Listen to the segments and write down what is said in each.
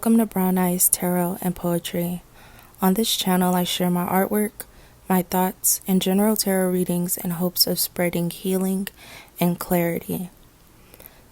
Welcome to Brown Eyes, Tarot, and Poetry. On this channel, I share my artwork, my thoughts, and general tarot readings in hopes of spreading healing and clarity.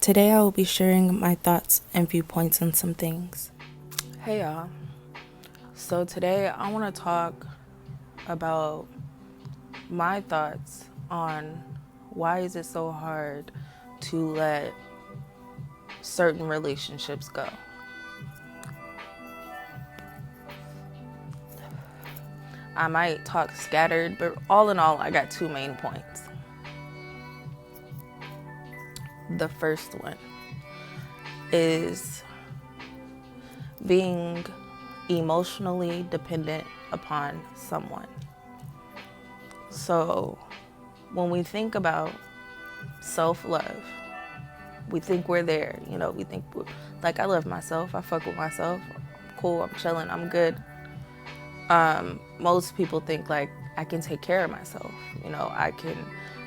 Today, I will be sharing my thoughts and viewpoints on some things. Hey y'all. So today, I want to talk about my thoughts on why is it so hard to let certain relationships go. I might talk scattered, but all in all, I got two main points. The first one is being emotionally dependent upon someone. So when we think about self-love, we think we're there. We think, like, I love myself. I fuck with myself. Cool, I'm chilling, I'm good. Most people think, like, I can take care of myself. I can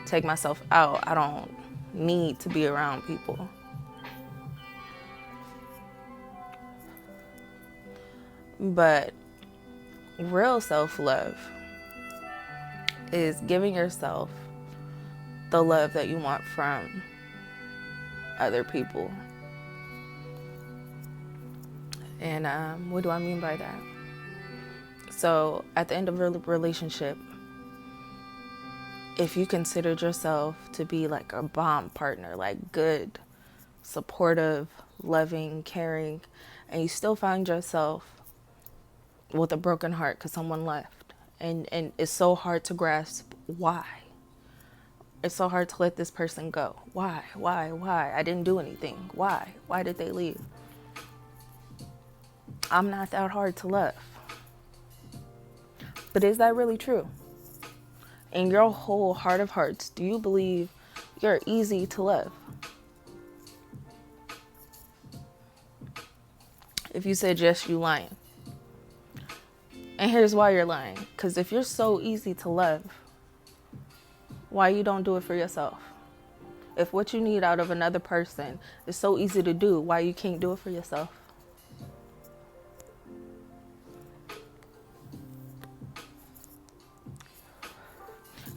take myself out. I don't need to be around people. But real self-love is giving yourself the love that you want from other people. And what do I mean by that? So at the end of a relationship, if you considered yourself to be like a bomb partner, like good, supportive, loving, caring, and you still find yourself with a broken heart because someone left, and it's so hard to grasp why. It's so hard to let this person go. Why? I didn't do anything. Why did they leave? I'm not that hard to love. But is that really true? In your whole heart of hearts, do you believe you're easy to love? If you said yes, you lying. And here's why you're lying. Because if you're so easy to love, why you don't do it for yourself? If what you need out of another person is so easy to do, why you can't do it for yourself?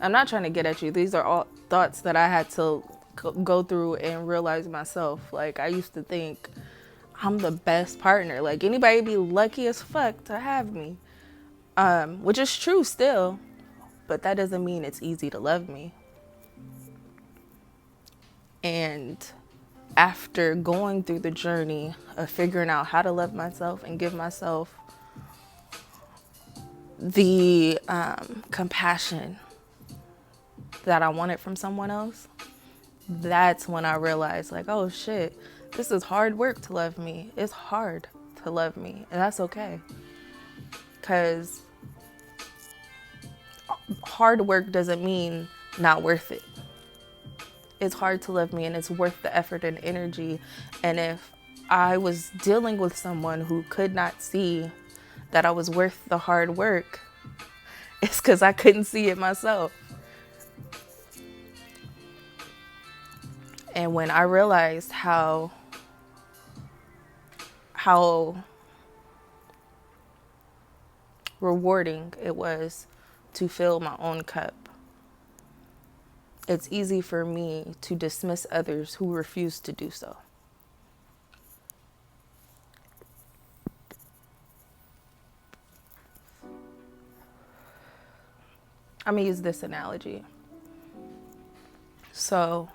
I'm not trying to get at you. These are all thoughts that I had to go through and realize myself. Like, I used to think I'm the best partner. Like, anybody be lucky as fuck to have me. Which is true still. But that doesn't mean it's easy to love me. And after going through the journey of figuring out how to love myself and give myself the compassion that I wanted from someone else, that's when I realized, like, oh shit, this is hard work to love me. It's hard to love me, and that's okay. Because hard work doesn't mean not worth it. It's hard to love me, and it's worth the effort and energy. And if I was dealing with someone who could not see that I was worth the hard work, it's because I couldn't see it myself. And when I realized how rewarding it was to fill my own cup, it's easy for me to dismiss others who refuse to do so. I'm going to use this analogy. So,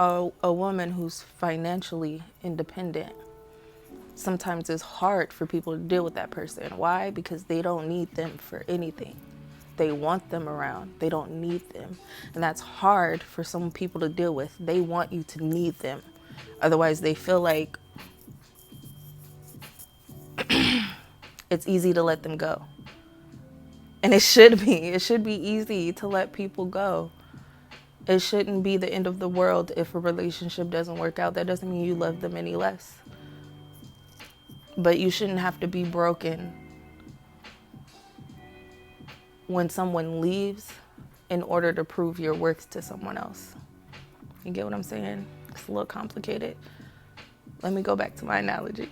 a woman who's financially independent, sometimes it's hard for people to deal with that person. Why? Because they don't need them for anything. They want them around. They don't need them. And that's hard for some people to deal with. They want you to need them. Otherwise, they feel like it's easy to let them go. And it should be. It should be easy to let people go. It shouldn't be the end of the world if a relationship doesn't work out. That doesn't mean you love them any less. But you shouldn't have to be broken when someone leaves in order to prove your worth to someone else. You get what I'm saying? It's a little complicated. Let me go back to my analogy.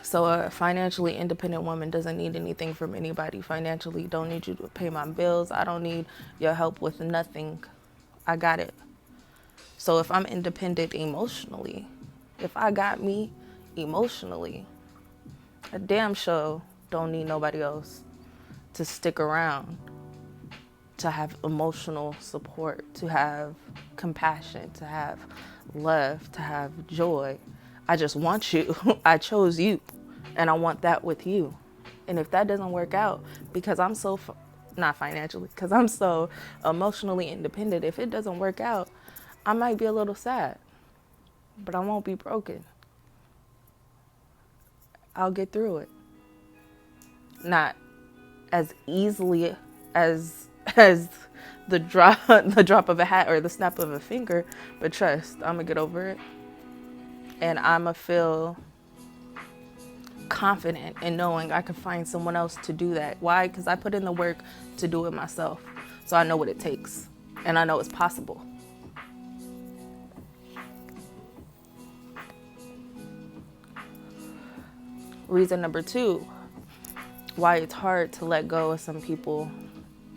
So a financially independent woman doesn't need anything from anybody. Financially, don't need you to pay my bills. I don't need your help with nothing. I got it. So if I'm independent emotionally, if I got me emotionally, a damn sure don't need nobody else to stick around, to have emotional support, to have compassion, to have love, to have joy. I just want you. I chose you, and I want that with you. And if that doesn't work out, because I'm so, not financially, because I'm so emotionally independent, if it doesn't work out, I might be a little sad, but I won't be broken. I'll get through it. Not as easily as the drop of a hat or the snap of a finger, but trust, I'm gonna get over it, and I'm gonna feel confident in knowing I can find someone else to do that. Why? Because I put in the work to do it myself, so I know what it takes, and I know it's possible. Reason number 2 why it's hard to let go of some people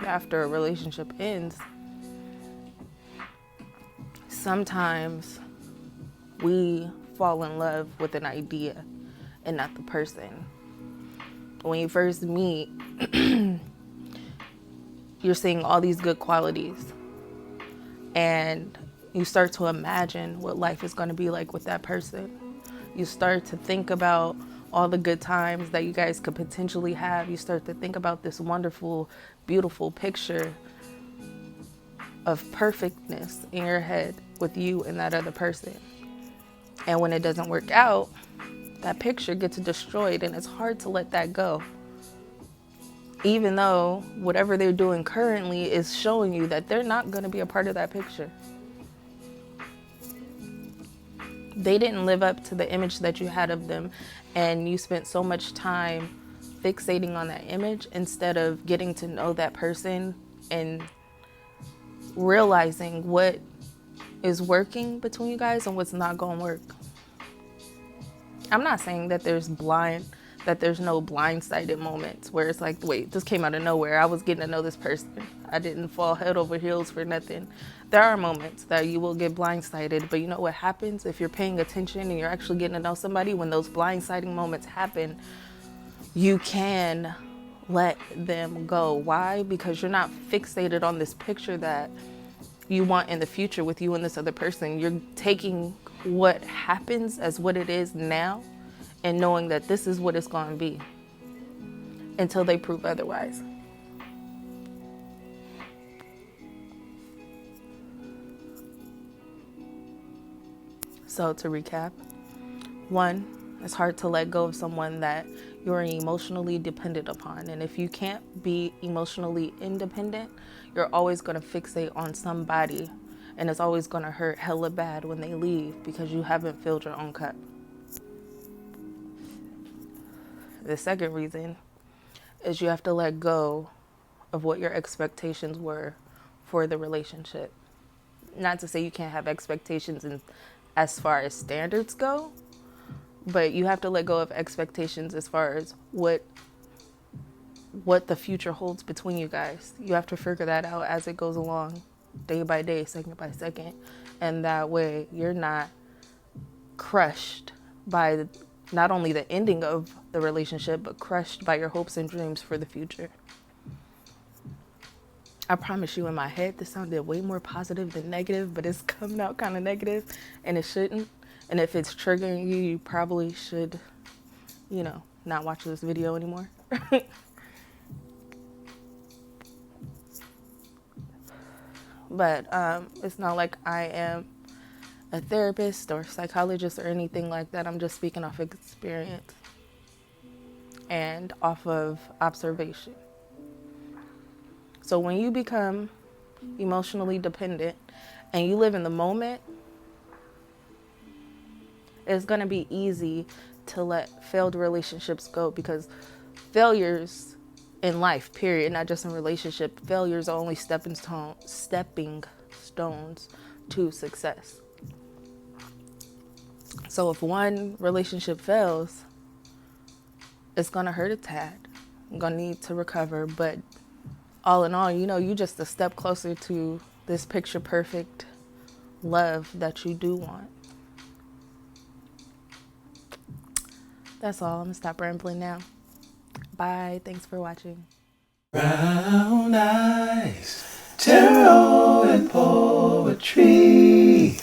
after a relationship ends. Sometimes we fall in love with an idea and not the person. When you first meet, you're seeing all these good qualities, and you start to imagine what life is going to be like with that person. You start to think about all the good times that you guys could potentially have. You start to think about this wonderful, beautiful picture of perfectness in your head with you and that other person. And when it doesn't work out, that picture gets destroyed, and it's hard to let that go. Even though whatever they're doing currently is showing you that they're not going to be a part of that picture. They didn't live up to the image that you had of them, and you spent so much time fixating on that image instead of getting to know that person and realizing what is working between you guys and what's not going to work. I'm not saying that there's no blindsided moments where it's like, wait, this came out of nowhere. I was getting to know this person. I didn't fall head over heels for nothing. There are moments that you will get blindsided, but you know what happens if you're paying attention and you're actually getting to know somebody? When those blindsiding moments happen, you can let them go. Why? Because you're not fixated on this picture that you want in the future with you and this other person. You're taking what happens as what it is now and knowing that this is what it's going to be until they prove otherwise. So to recap, 1, it's hard to let go of someone that you're emotionally dependent upon. And if you can't be emotionally independent, you're always going to fixate on somebody, and it's always going to hurt hella bad when they leave because you haven't filled your own cup. The second reason is you have to let go of what your expectations were for the relationship. Not to say you can't have expectations as far as standards go, but you have to let go of expectations as far as what the future holds between you guys. You have to figure that out as it goes along, day by day, second by second. And that way you're not crushed by not only the ending of the relationship, but crushed by your hopes and dreams for the future. I promise you, in my head, this sounded way more positive than negative, but it's coming out kind of negative, and it shouldn't. And if it's triggering you, you probably should, not watch this video anymore. But it's not like I am a therapist or psychologist or anything like that. I'm just speaking off experience and off of observation. So when you become emotionally dependent and you live in the moment, it's going to be easy to let failed relationships go, because failures in life, period, not just in relationship, failures are only stepping stones to success. So if one relationship fails, It's going to hurt a tad. I'm going to need to recover. But all in all, you know, you just a step closer to this picture perfect love that you do want. That's all. I'm going to stop rambling now. Bye. Thanks for watching. Brown eyes, tarot and poetry.